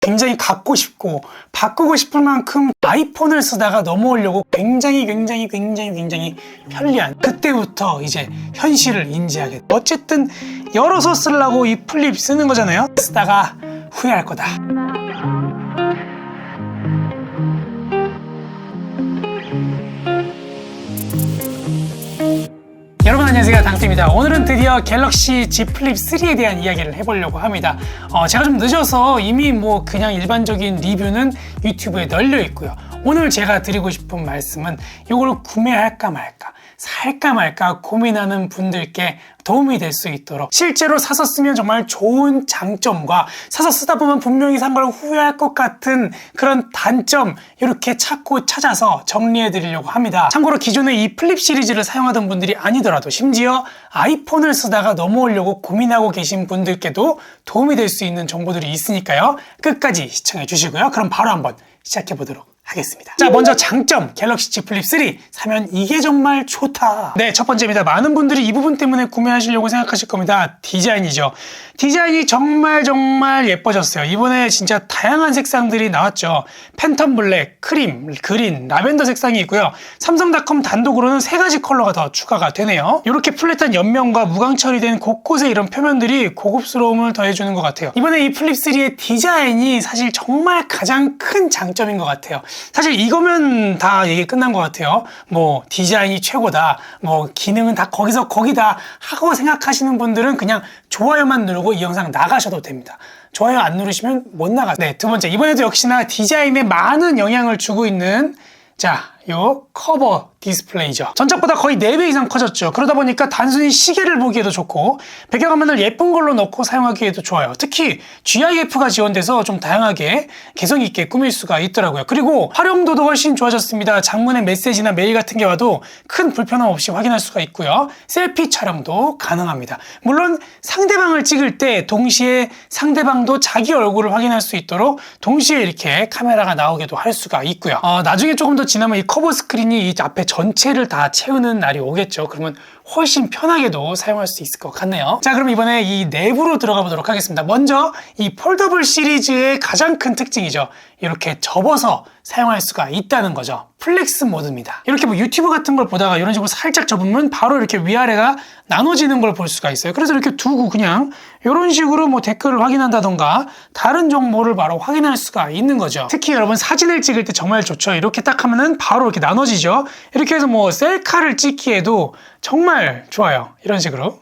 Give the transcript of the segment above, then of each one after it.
굉장히 갖고 싶고 바꾸고 싶을 만큼 아이폰을 쓰다가 넘어오려고 굉장히 편리한, 그때부터 이제 현실을 인지하게, 어쨌든 열어서 쓰려고 이 플립 쓰는 거잖아요. 쓰다가 후회할 거다. 여러분 안녕하세요, 당태입니다. 오늘은 드디어 갤럭시 Z 플립 3에 대한 이야기를 해보려고 합니다. 제가 좀 늦어서 이미 뭐 그냥 일반적인 리뷰는 유튜브에 널려 있고요. 오늘 제가 드리고 싶은 말씀은 이걸 구매할까 말까, 살까 말까 고민하는 분들께 도움이 될 수 있도록, 실제로 사서 쓰면 정말 좋은 장점과 사서 쓰다 보면 분명히 산 걸 후회할 것 같은 그런 단점, 이렇게 찾아서 정리해 드리려고 합니다. 참고로 기존에 이 플립 시리즈를 사용하던 분들이 아니더라도 심지어 아이폰을 쓰다가 넘어오려고 고민하고 계신 분들께도 도움이 될 수 있는 정보들이 있으니까요, 끝까지 시청해 주시고요. 그럼 바로 한번 시작해 보도록 하겠습니다. 자, 먼저 장점, 갤럭시 Z 플립 3 사면 이게 정말 좋다. 네, 첫 번째입니다. 많은 분들이 이 부분 때문에 구매하시려고 생각하실 겁니다. 디자인이죠. 디자인이 정말 예뻐졌어요. 이번에 진짜 다양한 색상들이 나왔죠. 팬텀 블랙, 크림, 그린, 라벤더 색상이 있고요. 삼성닷컴 단독으로는 3가지 컬러가 더 추가가 되네요. 이렇게 플랫한 옆면과 무광 처리된 곳곳에 이런 표면들이 고급스러움을 더해주는 것 같아요. 이번에 이 플립 3의 디자인이 사실 정말 가장 큰 장점인 것 같아요. 사실 이거면 다 얘기 끝난 것 같아요. 뭐 디자인이 최고다, 뭐 기능은 다 거기서 거기다 하고 생각하시는 분들은 그냥 좋아요만 누르고 이 영상 나가셔도 됩니다. 좋아요 안 누르시면 못 나가요. 네, 두 번째, 이번에도 역시나 디자인에 많은 영향을 주고 있는, 자, 요 커버 디스플레이죠. 전작보다 거의 4배 이상 커졌죠. 그러다 보니까 단순히 시계를 보기에도 좋고 배경화면을 예쁜 걸로 넣고 사용하기에도 좋아요. 특히 GIF가 지원돼서 좀 다양하게 개성 있게 꾸밀 수가 있더라고요. 그리고 활용도도 훨씬 좋아졌습니다. 장문의 메시지나 메일 같은 게 와도 큰 불편함 없이 확인할 수가 있고요. 셀피 촬영도 가능합니다. 물론 상대방을 찍을 때 동시에 상대방도 자기 얼굴을 확인할 수 있도록 동시에 이렇게 카메라가 나오게도 할 수가 있고요. 나중에 조금 더 지나면 이 커버 스크린이 이 앞에 전체를 다 채우는 날이 오겠죠. 그러면 훨씬 편하게도 사용할 수 있을 것 같네요. 자, 그럼 이번에 이 내부로 들어가 보도록 하겠습니다. 먼저 이 폴더블 시리즈의 가장 큰 특징이죠. 이렇게 접어서 사용할 수가 있다는 거죠. 플렉스 모드입니다. 이렇게 뭐 유튜브 같은 걸 보다가 이런 식으로 살짝 접으면 바로 이렇게 위아래가 나눠지는 걸 볼 수가 있어요. 그래서 이렇게 두고 그냥 이런 식으로 뭐 댓글을 확인한다던가 다른 정보를 바로 확인할 수가 있는 거죠. 특히 여러분 사진을 찍을 때 정말 좋죠. 이렇게 딱 하면은 바로 이렇게 나눠지죠. 이렇게 해서 뭐 셀카를 찍기에도 정말 좋아요. 이런 식으로.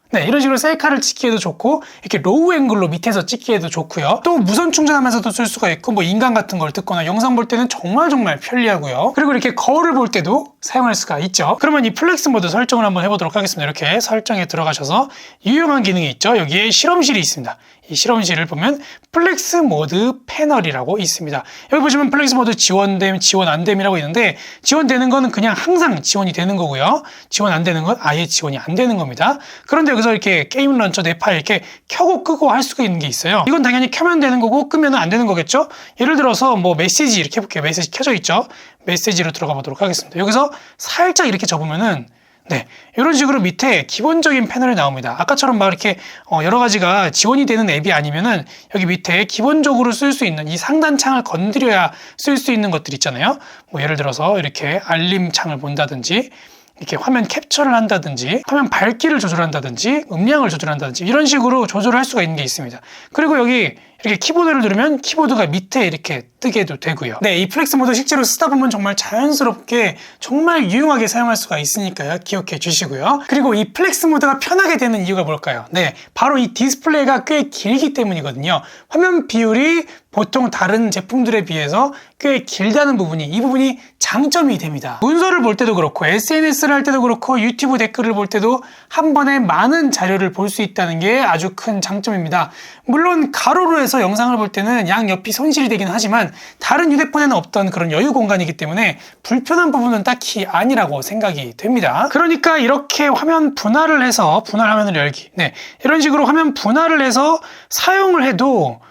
네, 이런 식으로 셀카를 찍기에도 좋고, 이렇게 로우 앵글로 밑에서 찍기에도 좋고요. 또 무선 충전하면서도 쓸 수가 있고, 뭐 인강 같은 걸 듣거나 영상 볼 때는 정말 편리하고요. 그리고 이렇게 거울을 볼 때도 사용할 수가 있죠. 그러면 이 플렉스 모드 설정을 한번 해보도록 하겠습니다. 이렇게 설정에 들어가셔서 유용한 기능이 있죠. 여기에 실험실이 있습니다. 이 실험실을 보면 플렉스 모드 패널이라고 있습니다. 여기 보시면 플렉스 모드 지원됨, 지원 안 됨이라고 있는데, 지원되는 거는 그냥 항상 지원이 되는 거고요. 지원 안 되는 건 아예 지원이 안 되는 겁니다. 그런데 여기서 이렇게 게임 런처 내 파일 이렇게 켜고 끄고 할 수가 있는 게 있어요. 이건 당연히 켜면 되는 거고 끄면 안 되는 거겠죠. 예를 들어서 뭐 메시지 이렇게 해볼게요. 메시지 켜져 있죠. 메시지로 들어가 보도록 하겠습니다. 여기서 살짝 이렇게 접으면은, 네, 이런 식으로 밑에 기본적인 패널이 나옵니다. 아까처럼 막 이렇게 여러 가지가 지원이 되는 앱이 아니면은 여기 밑에 기본적으로 쓸 수 있는 이 상단 창을 건드려야 쓸 수 있는 것들 있잖아요. 뭐 예를 들어서 이렇게 알림 창을 본다든지, 이렇게 화면 캡처를 한다든지, 화면 밝기를 조절한다든지, 음량을 조절한다든지, 이런 식으로 조절할 수가 있는 게 있습니다. 그리고 여기 이렇게 키보드를 누르면 키보드가 밑에 이렇게 뜨게도 되고요. 네, 이 플렉스 모드 실제로 쓰다 보면 정말 자연스럽게 정말 유용하게 사용할 수가 있으니까요. 기억해 주시고요. 그리고 이 플렉스 모드가 편하게 되는 이유가 뭘까요? 네, 바로 이 디스플레이가 꽤 길기 때문이거든요. 화면 비율이 보통 다른 제품들에 비해서 꽤 길다는 부분이, 이 부분이 장점이 됩니다. 문서를 볼 때도 그렇고 SNS를 할 때도 그렇고 유튜브 댓글을 볼 때도 한 번에 많은 자료를 볼 수 있다는 게 아주 큰 장점입니다. 물론 가로로 해서 영상을 볼 때는 양옆이 손실이 되긴 하지만 다른 휴대폰에는 없던 그런 여유 공간이기 때문에 불편한 부분은 딱히 아니라고 생각이 됩니다. 그러니까 이렇게 화면 분할을 해서, 분할 화면을 열기, 네, 이런 식으로 화면 분할을 해서 사용을 해도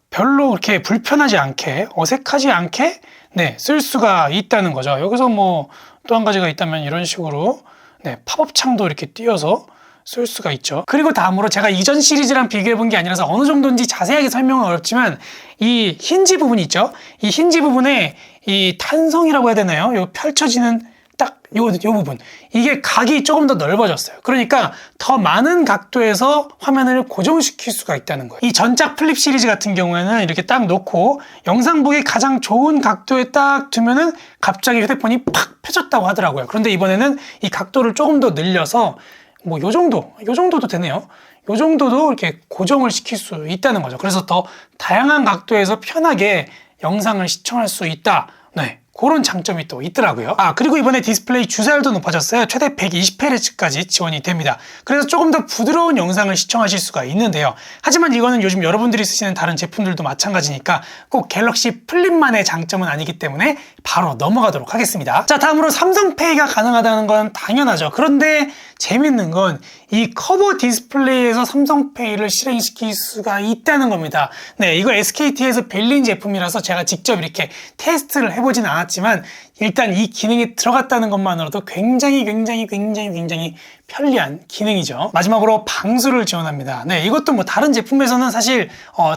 별로 그렇게 불편하지 않게, 어색하지 않게, 네, 쓸 수가 있다는 거죠. 여기서 뭐 또 한 가지가 있다면 이런 식으로, 네, 팝업 창도 이렇게 띄어서 쏠 수가 있죠. 그리고 다음으로 제가 이전 시리즈랑 비교해 본 게 아니라서 어느 정도인지 자세하게 설명은 어렵지만 이 힌지 부분이 있죠. 이 힌지 부분에 이 탄성이라고 해야 되나요? 요 펼쳐지는 딱 요 부분, 이게 각이 조금 더 넓어졌어요. 그러니까 더 많은 각도에서 화면을 고정시킬 수가 있다는 거예요. 이 전작 플립 시리즈 같은 경우에는 이렇게 딱 놓고 영상 보기 가장 좋은 각도에 딱 두면은 갑자기 휴대폰이 팍 펴졌다고 하더라고요. 그런데 이번에는 이 각도를 조금 더 늘려서 뭐 요 정도도 되네요. 요 정도도 이렇게 고정을 시킬 수 있다는 거죠. 그래서 더 다양한 각도에서 편하게 영상을 시청할 수 있다. 네, 그런 장점이 또 있더라고요. 그리고 이번에 디스플레이 주사율도 높아졌어요. 최대 120Hz까지 지원이 됩니다. 그래서 조금 더 부드러운 영상을 시청하실 수가 있는데요. 하지만 이거는 요즘 여러분들이 쓰시는 다른 제품들도 마찬가지니까 꼭 갤럭시 플립만의 장점은 아니기 때문에 바로 넘어가도록 하겠습니다. 자, 다음으로 삼성페이가 가능하다는 건 당연하죠. 그런데 재밌는 건 이 커버 디스플레이에서 삼성페이를 실행시킬 수가 있다는 겁니다. 네, 이거 SKT에서 빌린 제품이라서 제가 직접 이렇게 테스트를 해보진 않았지만 일단 이 기능이 들어갔다는 것만으로도 굉장히 편리한 기능이죠. 마지막으로 방수를 지원합니다. 네, 이것도 뭐 다른 제품에서는 사실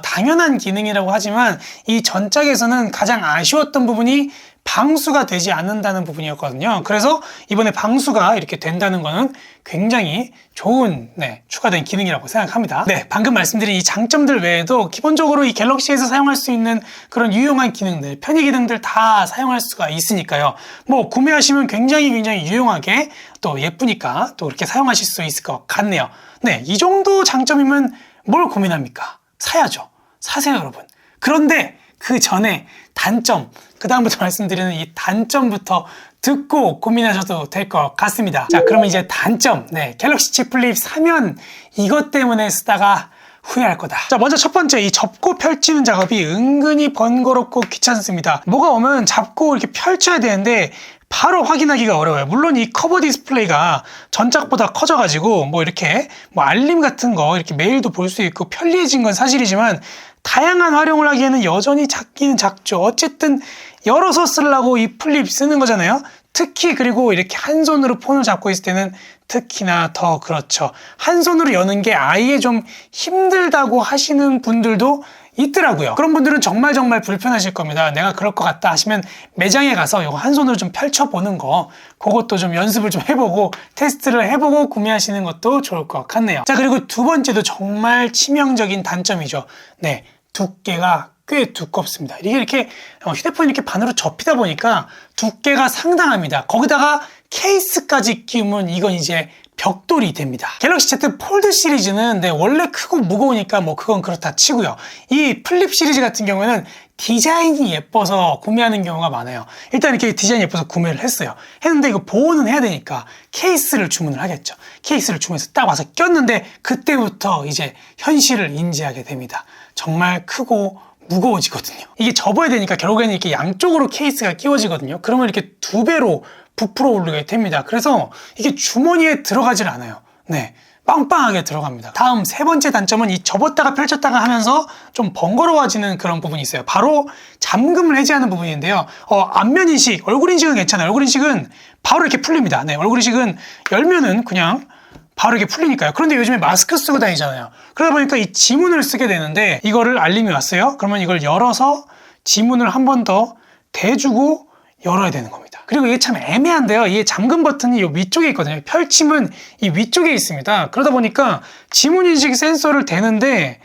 당연한 기능이라고 하지만 이 전작에서는 가장 아쉬웠던 부분이 방수가 되지 않는다는 부분이었거든요. 그래서 이번에 방수가 이렇게 된다는 거는 굉장히 좋은 추가된 기능이라고 생각합니다. 네, 방금 말씀드린 이 장점들 외에도 기본적으로 이 갤럭시에서 사용할 수 있는 그런 유용한 기능들, 편의 기능들 다 사용할 수가 있으니까요. 뭐 구매하시면 굉장히 유용하게 또 예쁘니까 또 그렇게 사용하실 수 있을 것 같네요. 네, 이 정도 장점이면 뭘 고민합니까? 사야죠. 사세요, 여러분. 그런데 그 전에 단점, 그 다음부터 말씀드리는 이 단점부터 듣고 고민하셔도 될 것 같습니다. 자, 그러면 이제 단점. 네, 갤럭시 Z 플립 사면 이것 때문에 쓰다가 후회할 거다. 자, 먼저 첫 번째, 이 접고 펼치는 작업이 은근히 번거롭고 귀찮습니다. 뭐가 오면 잡고 이렇게 펼쳐야 되는데 바로 확인하기가 어려워요. 물론 이 커버 디스플레이가 전작보다 커져가지고 뭐 이렇게 뭐 알림 같은 거 이렇게 메일도 볼 수 있고 편리해진 건 사실이지만 다양한 활용을 하기에는 여전히 작기는 작죠. 어쨌든 열어서 쓰려고 이 플립 쓰는 거잖아요. 특히 그리고 이렇게 한 손으로 폰을 잡고 있을 때는 특히나 더 그렇죠. 한 손으로 여는 게 아예 좀 힘들다고 하시는 분들도 있더라고요. 그런 분들은 정말 불편하실 겁니다. 내가 그럴 것 같다 하시면 매장에 가서 이거 한 손으로 좀 펼쳐보는 거, 그것도 좀 연습을 좀 해보고 테스트를 해보고 구매하시는 것도 좋을 것 같네요. 자, 그리고 두 번째도 정말 치명적인 단점이죠. 네, 두께가 꽤 두껍습니다. 이게 이렇게 휴대폰이 이렇게 반으로 접히다 보니까 두께가 상당합니다. 거기다가 케이스까지 끼우면 이건 이제 벽돌이 됩니다. 갤럭시 Z 폴드 시리즈는 원래 크고 무거우니까 뭐 그건 그렇다 치고요. 이 플립 시리즈 같은 경우에는 디자인이 예뻐서 구매하는 경우가 많아요. 일단 이렇게 디자인이 예뻐서 구매를 했어요. 했는데 이거 보온은 해야 되니까 케이스를 주문을 하겠죠. 케이스를 주문해서 딱 와서 꼈는데 그때부터 이제 현실을 인지하게 됩니다. 정말 크고 무거워지거든요. 이게 접어야 되니까 결국에는 이렇게 양쪽으로 케이스가 끼워지거든요. 그러면 이렇게 두 배로 부풀어 오르게 됩니다. 그래서 이게 주머니에 들어가질 않아요. 네, 빵빵하게 들어갑니다. 다음 세 번째 단점은 이 접었다가 펼쳤다가 하면서 좀 번거로워지는 그런 부분이 있어요. 바로 잠금을 해제하는 부분인데요. 안면 인식, 얼굴 인식은 괜찮아요. 얼굴 인식은 바로 이렇게 풀립니다. 네, 얼굴 인식은 열면은 그냥 바로 이렇게 풀리니까요. 그런데 요즘에 마스크 쓰고 다니잖아요. 그러다 보니까 이 지문을 쓰게 되는데 이거를 알림이 왔어요. 그러면 이걸 열어서 지문을 한 번 더 대주고 열어야 되는 겁니다. 그리고 이게 참 애매한데요. 이게 잠금 버튼이 이 위쪽에 있거든요. 펼침은 이 위쪽에 있습니다. 그러다 보니까 지문 인식 센서를 대는데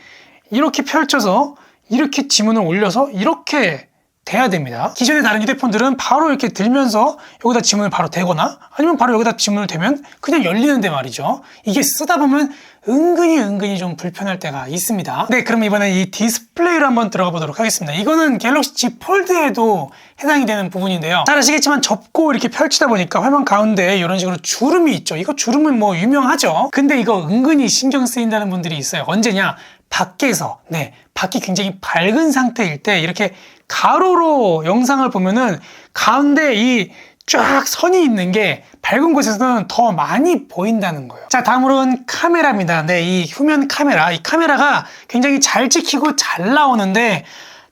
이렇게 펼쳐서 이렇게 지문을 올려서 이렇게 돼야 됩니다. 기존의 다른 휴대폰들은 바로 이렇게 들면서 여기다 지문을 바로 대거나 아니면 바로 여기다 지문을 대면 그냥 열리는데 말이죠. 이게 쓰다 보면 은근히 좀 불편할 때가 있습니다. 네, 그럼 이번엔 이 디스플레이로 한번 들어가 보도록 하겠습니다. 이거는 갤럭시 Z 폴드에도 해당이 되는 부분인데요. 잘 아시겠지만 접고 이렇게 펼치다 보니까 화면 가운데에 이런 식으로 주름이 있죠. 이거 주름은 뭐 유명하죠. 근데 이거 은근히 신경 쓰인다는 분들이 있어요. 언제냐? 밖에서, 밖이 굉장히 밝은 상태일 때 이렇게 가로로 영상을 보면은 가운데 이 쫙 선이 있는 게 밝은 곳에서는 더 많이 보인다는 거예요. 자, 다음으로는 카메라입니다. 네, 이 후면 카메라. 이 카메라가 굉장히 잘 찍히고 잘 나오는데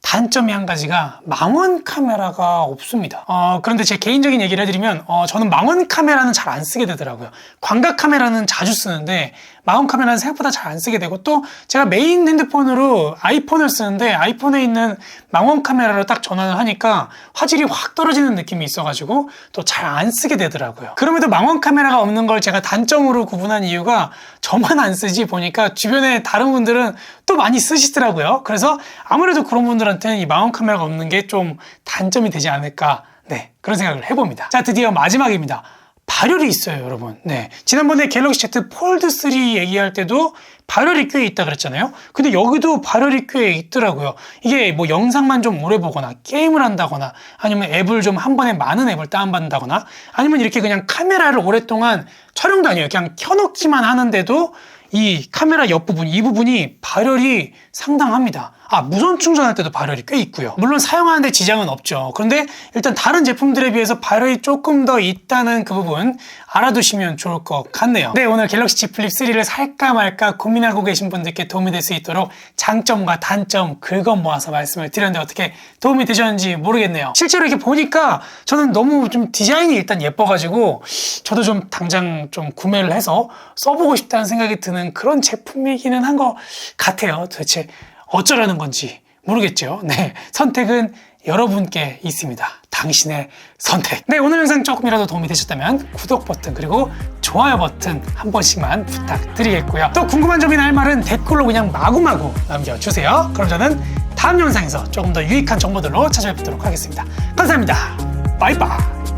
단점이 한 가지가 망원 카메라가 없습니다. 그런데 제 개인적인 얘기를 해드리면 저는 망원 카메라는 잘 안 쓰게 되더라고요. 광각 카메라는 자주 쓰는데 망원 카메라는 생각보다 잘 안 쓰게 되고, 또 제가 메인 핸드폰으로 아이폰을 쓰는데 아이폰에 있는 망원 카메라로 딱 전환을 하니까 화질이 확 떨어지는 느낌이 있어가지고 또 잘 안 쓰게 되더라고요. 그럼에도 망원 카메라가 없는 걸 제가 단점으로 구분한 이유가 저만 안 쓰지 보니까 주변에 다른 분들은 또 많이 쓰시더라고요. 그래서 아무래도 그런 분들한테는 이 망원 카메라가 없는 게 좀 단점이 되지 않을까, 네, 그런 생각을 해봅니다. 자, 드디어 마지막입니다. 발열이 있어요, 여러분. 네, 지난번에 갤럭시 Z 폴드 3 얘기할 때도 발열이 꽤 있다 그랬잖아요. 근데 여기도 발열이 꽤 있더라고요. 이게 뭐 영상만 좀 오래 보거나 게임을 한다거나 아니면 앱을 좀 한 번에 많은 앱을 다운받는다거나 아니면 이렇게 그냥 카메라를 오랫동안 촬영도 아니에요, 그냥 켜놓기만 하는데도 이 카메라 옆부분, 이 부분이 발열이 상당합니다. 무선 충전할 때도 발열이 꽤 있고요. 물론 사용하는데 지장은 없죠. 그런데 일단 다른 제품들에 비해서 발열이 조금 더 있다는 그 부분 알아두시면 좋을 것 같네요. 네, 오늘 갤럭시 Z 플립 3를 살까 말까 고민하고 계신 분들께 도움이 될 수 있도록 장점과 단점 긁어 모아서 말씀을 드렸는데 어떻게 도움이 되셨는지 모르겠네요. 실제로 이렇게 보니까 저는 너무 좀 디자인이 일단 예뻐가지고 저도 좀 당장 좀 구매를 해서 써보고 싶다는 생각이 드는 그런 제품이기는 한 것 같아요. 도대체 어쩌라는 건지 모르겠죠. 네, 선택은 여러분께 있습니다. 당신의 선택. 네, 오늘 영상 조금이라도 도움이 되셨다면 구독 버튼 그리고 좋아요 버튼 한 번씩만 부탁드리겠고요. 또 궁금한 점이나 할 말은 댓글로 그냥 마구마구 남겨주세요. 그럼 저는 다음 영상에서 조금 더 유익한 정보들로 찾아뵙도록 하겠습니다. 감사합니다. 바이바이.